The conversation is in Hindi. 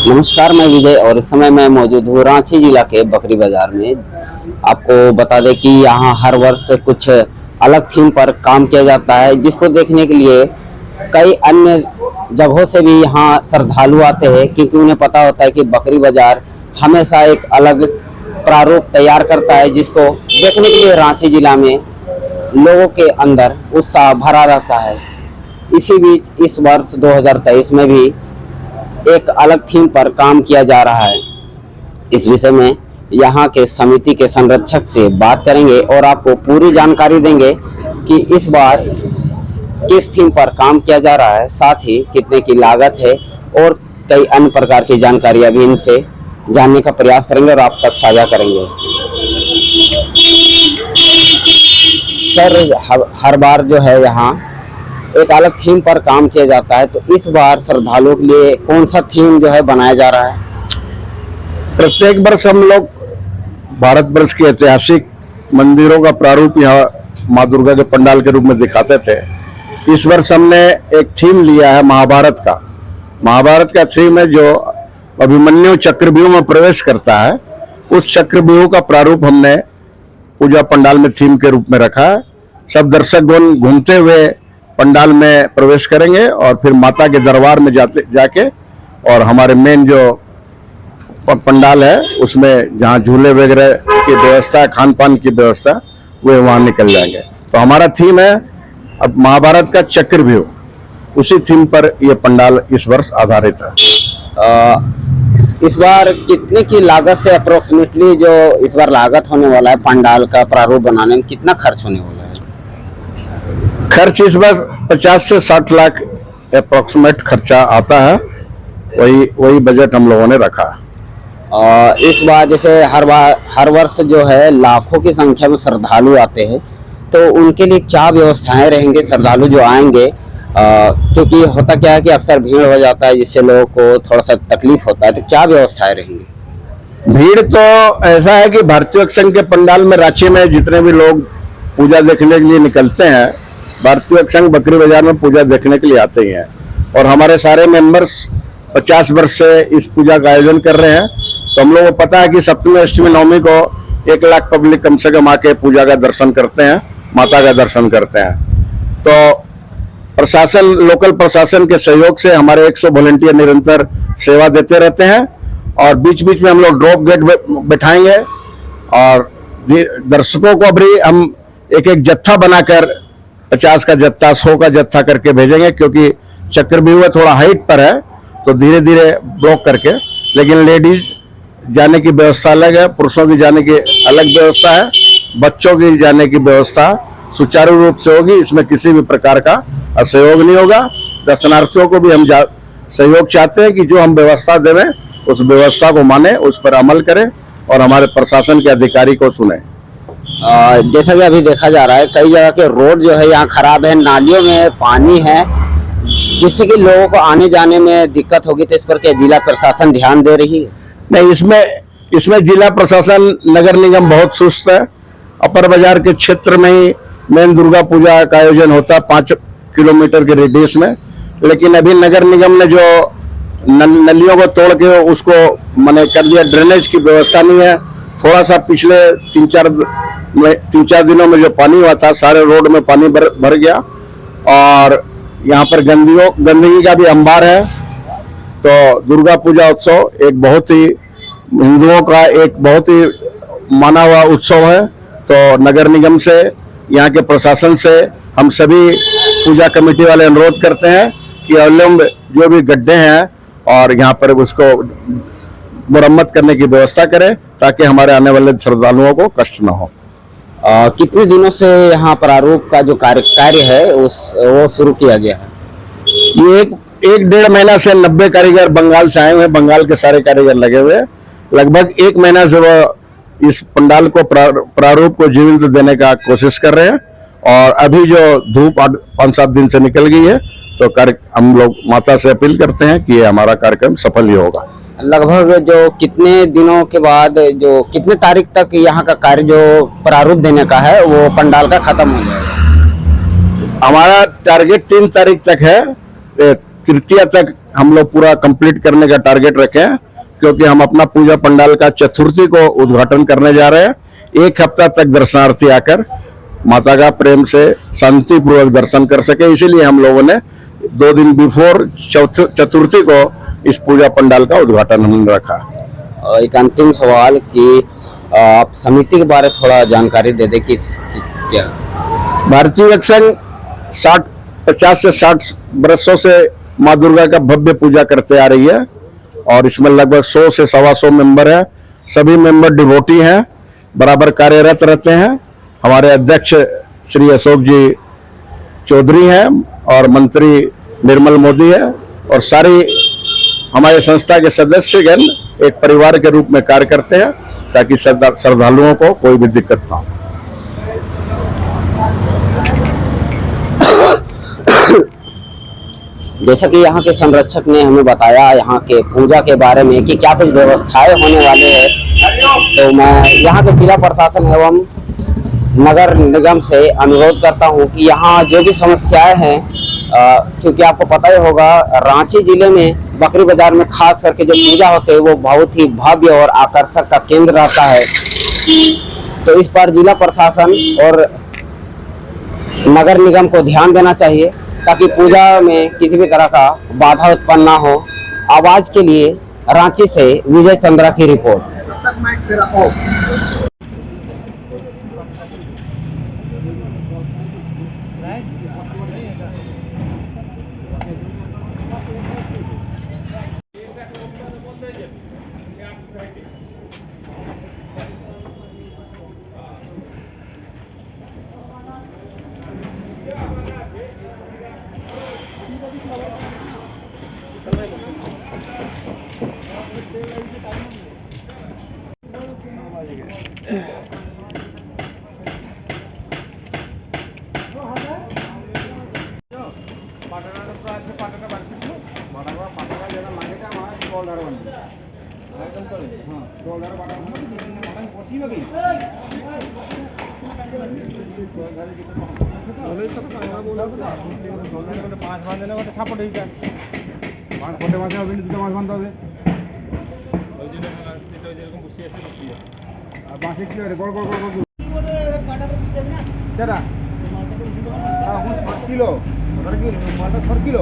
नमस्कार, मैं विजय और इस समय मैं मौजूद हूँ रांची जिला के बकरी बाजार में। आपको बता दें कि यहाँ हर वर्ष कुछ अलग थीम पर काम किया जाता है, जिसको देखने के लिए कई अन्य जगहों से भी यहाँ श्रद्धालु आते हैं, क्योंकि उन्हें पता होता है कि बकरी बाजार हमेशा एक अलग प्रारूप तैयार करता है, जिसको देखने के लिए रांची जिला में लोगों के अंदर उत्साह भरा रहता है। इसी बीच इस वर्ष 2023 में भी एक अलग थीम पर काम किया जा रहा है। इस विषय में यहाँ के समिति के संरक्षक से बात करेंगे और आपको पूरी जानकारी देंगे कि इस बार किस थीम पर काम किया जा रहा है, साथ ही कितने की लागत है और कई अन्य प्रकार की जानकारियां भी इनसे जानने का प्रयास करेंगे और आप तक साझा करेंगे। सर, हर बार जो है यहाँ एक अलग थीम पर काम किया जाता है, तो इस बार श्रद्धालुओं के लिए कौन सा थीम जो है बनाया जा रहा है? प्रत्येक वर्ष हम लोग भारत वर्ष के ऐतिहासिक मंदिरों का प्रारूप यहाँ माँ दुर्गा के पंडाल के रूप में दिखाते थे। इस वर्ष हमने एक थीम लिया है महाभारत का। महाभारत का थीम है जो अभिमन्यु चक्रव्यूह में प्रवेश करता है, उस चक्रव्यूह का प्रारूप हमने पूजा पंडाल में थीम के रूप में रखा है। सब दर्शकगण घूमते हुए पंडाल में प्रवेश करेंगे और फिर माता के दरबार में जाके और हमारे मेन जो पंडाल है उसमें जहाँ झूले वगैरह की व्यवस्था, खान पान की व्यवस्था, वे वहाँ निकल जाएंगे। तो हमारा थीम है अब महाभारत का चक्रव्यूह, उसी थीम पर यह पंडाल इस वर्ष आधारित है। इस बार कितने की लागत से अप्रोक्सीमेटली जो इस बार लागत होने वाला है पंडाल का प्रारूप बनाने में, कितना खर्च होने वाला है? खर्च इस बार 50 से 60 लाख अप्रोक्सीमेट खर्चा आता है, वही बजट हम लोगों ने रखा है। इस बार जैसे हर वर्ष जो है लाखों की संख्या में श्रद्धालु आते हैं, तो उनके लिए क्या व्यवस्थाएं रहेंगे श्रद्धालु जो आएंगे? क्योंकि होता क्या है कि अक्सर भीड़ हो जाता है, जिससे लोगों को थोड़ा सा तकलीफ होता है, तो क्या व्यवस्थाएं रहेंगी? भीड़ तो ऐसा है कि भारतीय संघ के पंडाल में रांची में जितने भी लोग पूजा देखने के लिए निकलते हैं, भारतीय संघ बकरी बाजार में पूजा देखने के लिए आते ही हैं। और हमारे सारे मेंबर्स 50 वर्ष से इस पूजा का आयोजन कर रहे हैं। तो हम लोगों को पता है कि सप्तमी, अष्टमी, नवमी को 1 लाख पब्लिक कम से कम आके पूजा का दर्शन करते हैं, माता का दर्शन करते हैं। तो प्रशासन, लोकल प्रशासन के सहयोग से हमारे 100 वॉलंटियर निरंतर सेवा देते रहते हैं और बीच बीच में हम लोग ड्रॉप गेट बैठाएंगे और दर्शकों को अभी हम एक एक जत्था बनाकर 50 का जत्था, 100 का जत्था करके भेजेंगे, क्योंकि चक्रव्यूह थोड़ा हाइट पर है तो धीरे धीरे ब्लॉक करके। लेकिन लेडीज जाने की व्यवस्था अलग है, पुरुषों की जाने की अलग व्यवस्था है, बच्चों की जाने की व्यवस्था सुचारू रूप से होगी। इसमें किसी भी प्रकार का असहयोग नहीं होगा। दर्शनार्थियों को भी हम सहयोग चाहते हैं कि जो हम व्यवस्था देवें उस व्यवस्था को माने, उस पर अमल करें और हमारे प्रशासन के अधिकारी को सुने। जैसा कि अभी देखा जा रहा है कई जगह के रोड जो है यहाँ खराब है, नालियों में पानी है, जिससे कि लोगों को आने जाने में दिक्कत होगी, तो इस पर क्या जिला प्रशासन ध्यान दे रही है? नहीं, इसमें जिला प्रशासन, नगर निगम बहुत सुस्त है। अपर बाजार के क्षेत्र में ही मेन दुर्गा पूजा का आयोजन होता है 5 किलोमीटर के रेडियस में, लेकिन अभी नगर निगम ने जो नलियों को तोड़ के उसको मैंने कर दिया, ड्रेनेज की व्यवस्था नहीं है। थोड़ा सा पिछले 3-4 दिनों में जो पानी हुआ था, सारे रोड में पानी भर गया और यहाँ पर गंदगी का भी अंबार है। तो दुर्गा पूजा उत्सव एक बहुत ही हिंदुओं का एक बहुत ही माना हुआ उत्सव है। तो नगर निगम से, यहाँ के प्रशासन से हम सभी पूजा कमेटी वाले अनुरोध करते हैं कि अविलंब जो भी गड्ढे हैं और यहाँ पर उसको मुरम्मत करने की व्यवस्था करें, ताकि हमारे आने वाले श्रद्धालुओं को कष्ट न हो। कितने दिनों से यहाँ प्रारूप का जो कार्य है वो शुरू किया गया है? ये एक 1.5 महीना से 90 कारीगर बंगाल से आए हुए हैं। बंगाल के सारे कारीगर लगे हुए हैं। लगभग 1 महीना से वो इस पंडाल को प्रारूप को जीवंत देने का कोशिश कर रहे हैं और अभी जो धूप 5-7 दिन से निकल गई है, तो हम लोग माता से अपील करते हैं कि ये हमारा कार्यक्रम सफल ही होगा। लगभग जो कितने दिनों के बाद, जो कितने तारीख तक यहाँ का कार्य जो प्रारूप देने का है वो पंडाल का खत्म हो जाएगा? हमारा टारगेट 3 तारीख तक है। तृतीया तक हम लोग पूरा कंप्लीट करने का टारगेट रखे हैं, क्योंकि हम अपना पूजा पंडाल का चतुर्थी को उद्घाटन करने जा रहे हैं। 1 हफ्ता तक दर्शनार्थी आकर माता का प्रेम से शांतिपूर्वक दर्शन कर सके, इसीलिए हम लोगों ने 2 दिन बिफोर चतुर्थी को इस पूजा पंडाल का उद्घाटन हमने रखा। एक अंतिम सवाल कि आप समिति के बारे थोड़ा जानकारी दे दें कि क्या भारतीय वक्फ संघ 50 से 60 वर्षों से माँ दुर्गा का भव्य पूजा करते आ रही है, और इसमें लगभग 100 से 125 मेंबर हैं। सभी मेंबर डिवोटी हैं, बराबर कार्यरत रहते हैं। हमारे अध्यक्ष श्री अशोक जी चौधरी हैं और मंत्री निर्मल मोदी है, और सारी हमारे संस्था के सदस्यगण एक परिवार के रूप में कार्य करते हैं, ताकि श्रद्धालुओं को कोई भी दिक्कत ना हो। जैसा कि यहाँ के संरक्षक ने हमें बताया यहाँ के पूजा के बारे में कि क्या कुछ व्यवस्थाएं होने वाले हैं, तो मैं यहाँ के जिला प्रशासन एवं नगर निगम से अनुरोध करता हूँ कि यहाँ जो भी समस्याएं हैं, क्योंकि आपको पता ही होगा रांची जिले में बकरी बाजार में खास करके जो पूजा होते हैं वो बहुत ही भव्य और आकर्षक का केंद्र रहता है। तो इस पर जिला प्रशासन और नगर निगम को ध्यान देना चाहिए, ताकि पूजा में किसी भी तरह का बाधा उत्पन्न ना हो। आवाज के लिए रांची से विजय चंद्रा की रिपोर्ट। किलो